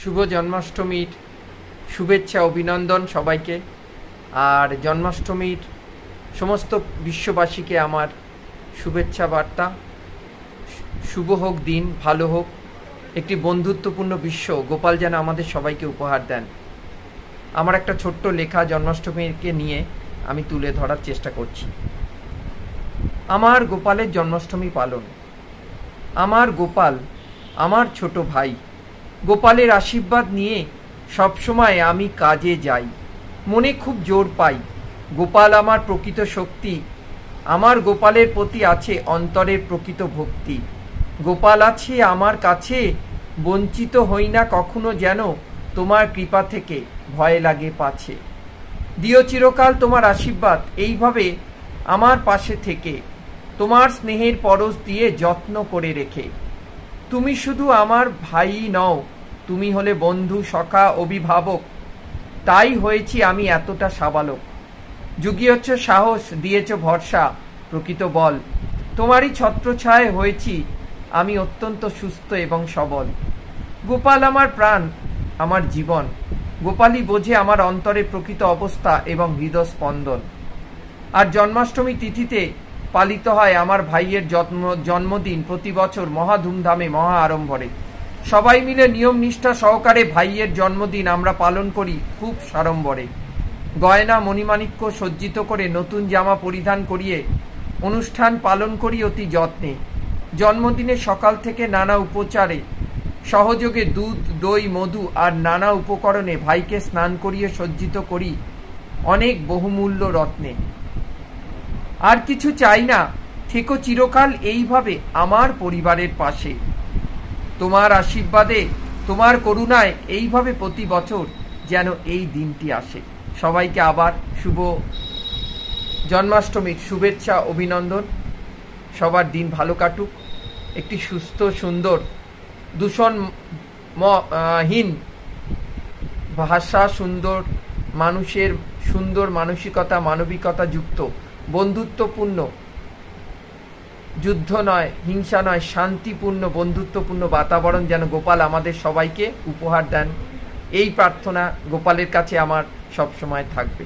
শুভ জন্মাষ্টমীর শুভেচ্ছা অভিনন্দন সবাইকে। আর জন্মাষ্টমীর সমস্ত বিশ্ববাসীকে আমার শুভেচ্ছা বার্তা। শুভ হোক দিন, ভালো হোক, একটি বন্ধুত্বপূর্ণ বিশ্ব গোপাল যেন আমাদের সবাইকে উপহার দেন। আমার একটা ছোট্ট লেখা জন্মাষ্টমীকে নিয়ে আমি তুলে ধরার চেষ্টা করছি। আমার গোপালের জন্মাষ্টমী পালন। আমার গোপাল আমার ছোট ভাই। গোপালের আশীর্বাদ নিয়ে সবসময় আমি কাজে যাই। মনে খুব জোর পাই, গোপাল আমার প্রকৃত শক্তি। আমার গোপালের প্রতি আছে অন্তরের প্রকৃত ভক্তি। গোপাল আছে আমার কাছে, বঞ্চিত হই না কখনো যেন তোমার কৃপা থেকে, ভয় লাগে পাছে। দিও চিরকাল তোমার আশীর্বাদ, এইভাবে আমার পাশে থেকে, তোমার স্নেহের পরশ দিয়ে যত্ন করে রেখে। তুমি শুধু আমার ভাই নও, তুমি হলে বন্ধু, সখা, অভিভাবক। তাই হয়েছি আমি এতটা সাবালক। জুগিয়েছ সাহস, দিয়েছ ভরসা, প্রকৃত বল। তোমারই ছত্রছায়ায় হয়েছি আমি অত্যন্ত সুস্থ এবং সবল। গোপাল আমার প্রাণ, আমার জীবন। গোপালই বোঝে আমার অন্তরের প্রকৃত অবস্থা এবং হৃদয় স্পন্দন। আর জন্মাষ্টমী তিথিতে পালিত হয় আমার ভাইয়ের জন্মদিন প্রতি বছর মহা ধুমধামে, মহা আড়ম্বরে। সবাই মিলে নিয়ম নিষ্ঠা সহকারে ভাইয়ের জন্মদিন আমরা পালন করি খুব সাড়ম্বরে। গয়না মণিমাণিক্য সজ্জিত করে, নতুন জামা পরিধান করিয়ে অনুষ্ঠান পালন করি অতি যত্নে। জন্মদিনের সকাল থেকে নানা উপচারে, সহযোগে দুধ, দই, মধু আর নানা উপকরণে ভাইকে স্নান করিয়ে সজ্জিত করি অনেক বহুমূল্য রত্নে। আর কিছু চাই না, থেকো চিরকাল এইভাবে আমার পরিবারের পাশে। তোমার আশীর্বাদে, তোমার করুণায় এইভাবে প্রতি বছর যেন এই দিনটি আসে। সবাইকে আবার শুভ জন্মাষ্টমীর শুভেচ্ছা অভিনন্দন। সবার দিন ভালো কাটুক। একটি সুস্থ, সুন্দর, দূষণহীন ভাষা, সুন্দর মানুষের সুন্দর মানসিকতা, মানবিকতা যুক্ত, বন্ধুত্বপূর্ণ, যুদ্ধ নয়, হিংসা নয়, শান্তিপূর্ণ, বন্ধুত্বপূর্ণ বাতাবরণ যেন গোপাল আমাদের সবাইকে উপহার দেন। এই প্রার্থনা গোপালের কাছে আমার সবসময় থাকবে।